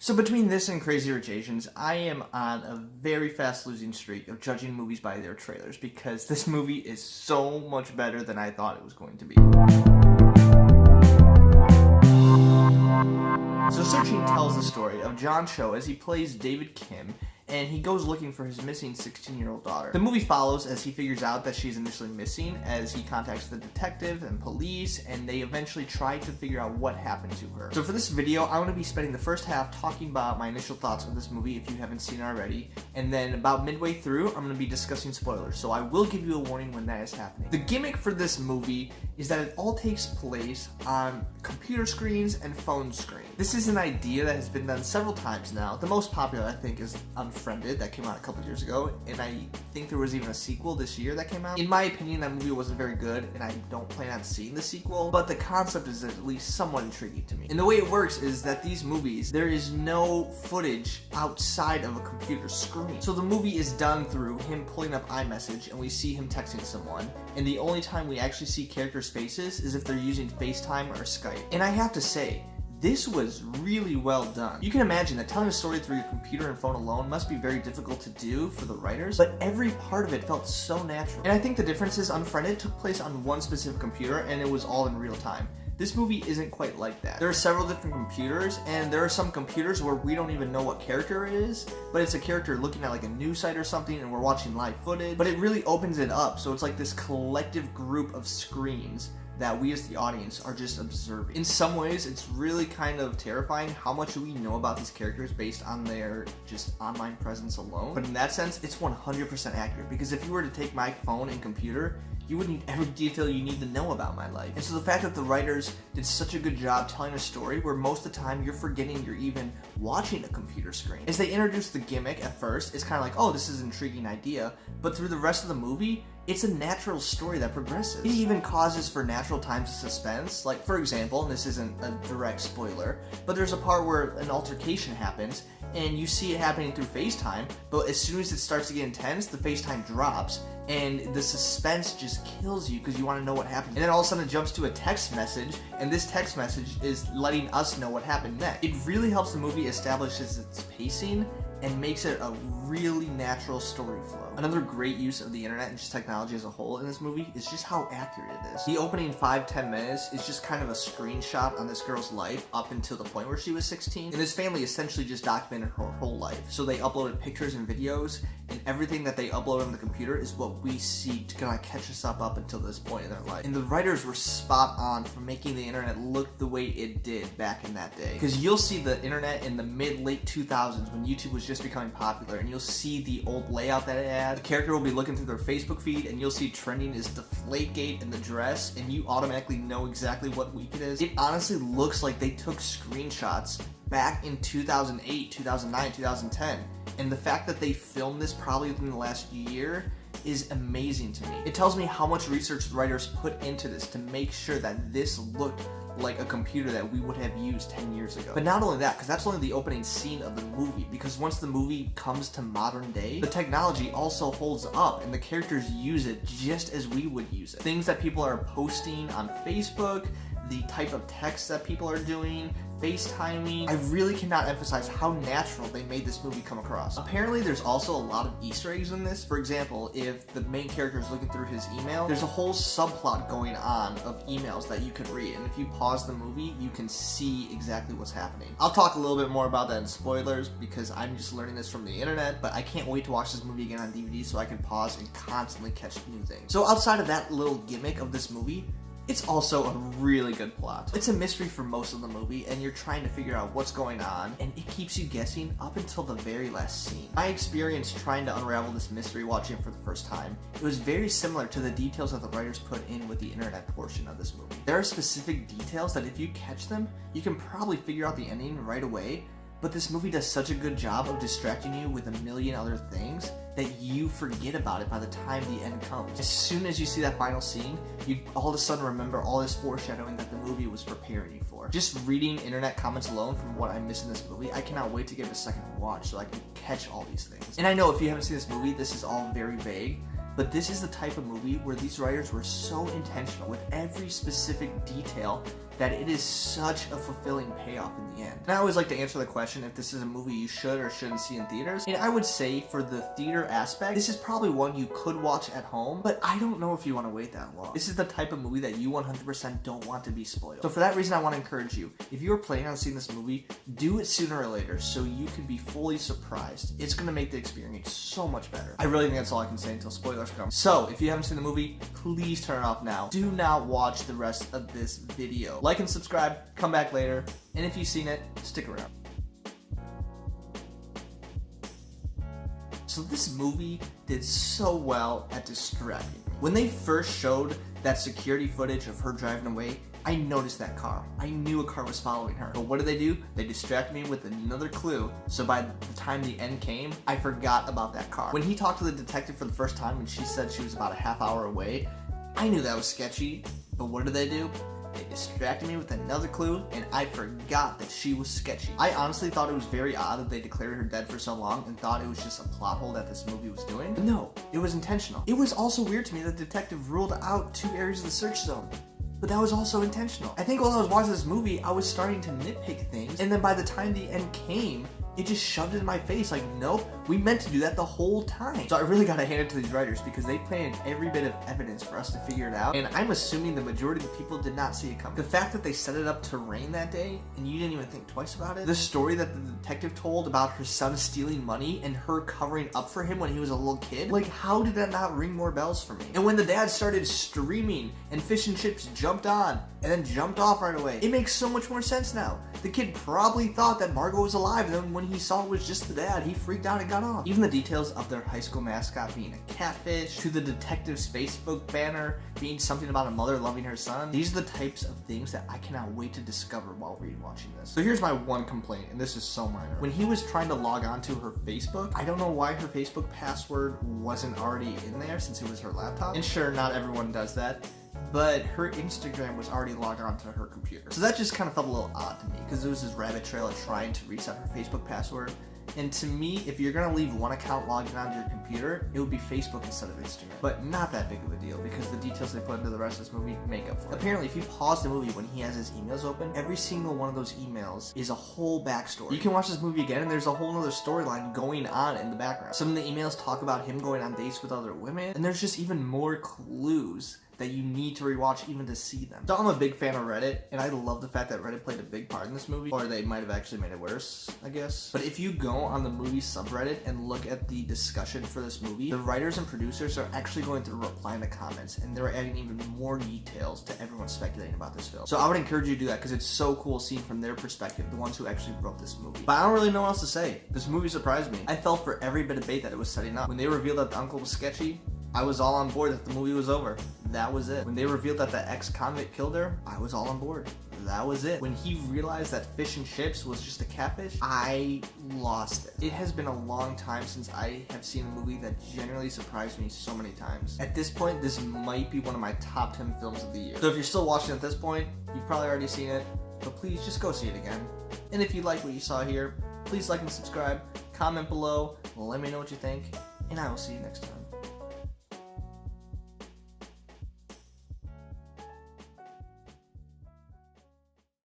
So between this and Crazy Rich Asians, I am on a very fast losing streak of judging movies by their trailers because this movie is so much better than I thought it was going to be. So Searching tells the story of John Cho as he plays David Kim, and he goes looking for his missing 16-year-old daughter. The movie follows as he figures out that she's initially missing, as he contacts the detective and police, and they eventually try to figure out what happened to her. So for this video, I'm going to be spending the first half talking about my initial thoughts of this movie if you haven't seen it already, and then about midway through, I'm going to be discussing spoilers, so I will give you a warning when that is happening. The gimmick for this movie is that it all takes place on computer screens and phone screens. This is an idea that has been done several times now. The most popular, I think, is Unfriended, that came out a couple years ago, and I think there was even a sequel this year that came out. In my opinion, that movie wasn't very good, and I don't plan on seeing the sequel, but the concept is at least somewhat intriguing to me. And the way it works is that these movies, there is no footage outside of a computer screen. So the movie is done through him pulling up iMessage, and we see him texting someone, and the only time we actually see characters' faces is if they're using FaceTime or Skype. And I have to say, this was really well done. You can imagine that telling a story through your computer and phone alone must be very difficult to do for the writers, but every part of it felt so natural. And I think the difference is Unfriended took place on one specific computer and it was all in real time. This movie isn't quite like that. There are several different computers, and there are some computers where we don't even know what character it is, but it's a character looking at like a news site or something and we're watching live footage, but it really opens it up, so it's like this collective group of screens that we as the audience are just observing. In some ways, it's really kind of terrifying how much we know about these characters based on their just online presence alone. But in that sense, it's 100% accurate, because if you were to take my phone and computer, you would need every detail you need to know about my life. And so the fact that the writers did such a good job telling a story where most of the time you're forgetting you're even watching a computer screen. As they introduce the gimmick at first, it's kind of like, oh, this is an intriguing idea, but through the rest of the movie, it's a natural story that progresses. It even causes for natural times of suspense. Like, for example, and this isn't a direct spoiler, but there's a part where an altercation happens, and you see it happening through FaceTime, but as soon as it starts to get intense, the FaceTime drops, and the suspense just kills you because you want to know what happened. And then all of a sudden it jumps to a text message, and this text message is letting us know what happened next. It really helps the movie establish its pacing and makes it a really natural story flow. Another great use of the internet and just technology as a whole in this movie is just how accurate it is. The opening 5-10 minutes is just kind of a screenshot on this girl's life up until the point where she was 16. And this family essentially just documented her whole life. So they uploaded pictures and videos, and everything that they upload on the computer is what we see to kind of catch us up until this point in their life. And the writers were spot on for making the internet look the way it did back in that day. Because you'll see the internet in the mid-late 2000s when YouTube was just becoming popular, and you'll see the old layout that it had. The character will be looking through their Facebook feed, and you'll see trending is Deflategate and the dress, and you automatically know exactly what week it is. It honestly looks like they took screenshots back in 2008, 2009, 2010, and the fact that they filmed this probably within the last year is amazing to me. It tells me how much research the writers put into this to make sure that this looked like a computer that we would have used 10 years ago. But not only that, because that's only the opening scene of the movie, because once the movie comes to modern day, the technology also holds up and the characters use it just as we would use it. Things that people are posting on Facebook, the type of text that people are doing, FaceTiming. I really cannot emphasize how natural they made this movie come across. Apparently, there's also a lot of Easter eggs in this. For example, if the main character is looking through his email, there's a whole subplot going on of emails that you can read, and if you pause the movie, you can see exactly what's happening. I'll talk a little bit more about that in spoilers because I'm just learning this from the internet, but I can't wait to watch this movie again on DVD so I can pause and constantly catch new things. So outside of that little gimmick of this movie, it's also a really good plot. It's a mystery for most of the movie, and you're trying to figure out what's going on, and it keeps you guessing up until the very last scene. My experience trying to unravel this mystery watching it for the first time, it was very similar to the details that the writers put in with the internet portion of this movie. There are specific details that if you catch them, you can probably figure out the ending right away, but this movie does such a good job of distracting you with a million other things that you forget about it by the time the end comes. As soon as you see that final scene, you all of a sudden remember all this foreshadowing that the movie was preparing you for. Just reading internet comments alone from what I missed in this movie, I cannot wait to give it a second watch so I can catch all these things. And I know if you haven't seen this movie, this is all very vague, but this is the type of movie where these writers were so intentional with every specific detail that it is such a fulfilling payoff in the end. And I always like to answer the question if this is a movie you should or shouldn't see in theaters. And I would say for the theater aspect, this is probably one you could watch at home, but I don't know if you want to wait that long. This is the type of movie that you 100% don't want to be spoiled. So for that reason, I want to encourage you, if you are planning on seeing this movie, do it sooner or later so you can be fully surprised. It's going to make the experience so much better. I really think that's all I can say until spoilers come. So if you haven't seen the movie, please turn it off now. Do not watch the rest of this video. Like and subscribe, come back later, and if you've seen it, stick around. So this movie did so well at distracting me. When they first showed that security footage of her driving away, I noticed that car. I knew a car was following her. But what did? They distracted me with another clue, so by the time the end came, I forgot about that car. When he talked to the detective for the first time and she said she was about a half hour away, I knew that was sketchy, but what did? They distracted me with another clue, and I forgot that she was sketchy. I honestly thought it was very odd that they declared her dead for so long and thought it was just a plot hole that this movie was doing. But no, it was intentional. It was also weird to me that the detective ruled out 2 areas of the search zone. But that was also intentional. I think while I was watching this movie, I was starting to nitpick things, and then by the time the end came, it just shoved it in my face like, nope, we meant to do that the whole time. So I really gotta hand it to these writers because they planted every bit of evidence for us to figure it out, and I'm assuming the majority of the people did not see it coming. The fact that they set it up to rain that day and you didn't even think twice about it. The story that the detective told about her son stealing money and her covering up for him when he was a little kid, like how did that not ring more bells for me? And when the dad started screaming and Fish and Chips jumped on and then jumped off right away, it makes so much more sense now. The kid probably thought that Margot was alive, and then when he saw it was just the dad, he freaked out and got off. Even the details of their high school mascot being a catfish, to the detective's Facebook banner being something about a mother loving her son, these are the types of things that I cannot wait to discover while rewatching this. So here's my one complaint, and this is so minor. When he was trying to log on to her Facebook, I don't know why her Facebook password wasn't already in there since it was her laptop. And sure, not everyone does that, but her Instagram was already logged onto her computer. So that just kind of felt a little odd to me because it was this rabbit trail of trying to reset her Facebook password. And to me, if you're gonna leave one account logged onto your computer, it would be Facebook instead of Instagram. But not that big of a deal because the details they put into the rest of this movie make up for it. Apparently, if you pause the movie when he has his emails open, every single one of those emails is a whole backstory. You can watch this movie again and there's a whole other storyline going on in the background. Some of the emails talk about him going on dates with other women, and there's just even more clues that you need to rewatch even to see them. So I'm a big fan of Reddit, and I love the fact that Reddit played a big part in this movie, or they might have actually made it worse, I guess. But if you go on the movie subreddit and look at the discussion for this movie, the writers and producers are actually going to reply in the comments, and they're adding even more details to everyone speculating about this film. So I would encourage you to do that because it's so cool seeing from their perspective, the ones who actually wrote this movie. But I don't really know what else to say. This movie surprised me. I fell for every bit of bait that it was setting up. When they revealed that the uncle was sketchy, I was all on board that the movie was over. That was it. When they revealed that the ex-convict killed her, I was all on board. That was it. When he realized that Fish and Chips was just a catfish, I lost it. It has been a long time since I have seen a movie that genuinely surprised me so many times. At this point, this might be one of my top 10 films of the year. So if you're still watching at this point, you've probably already seen it, but please just go see it again. And if you like what you saw here, please like and subscribe, comment below, let me know what you think, and I will see you next time.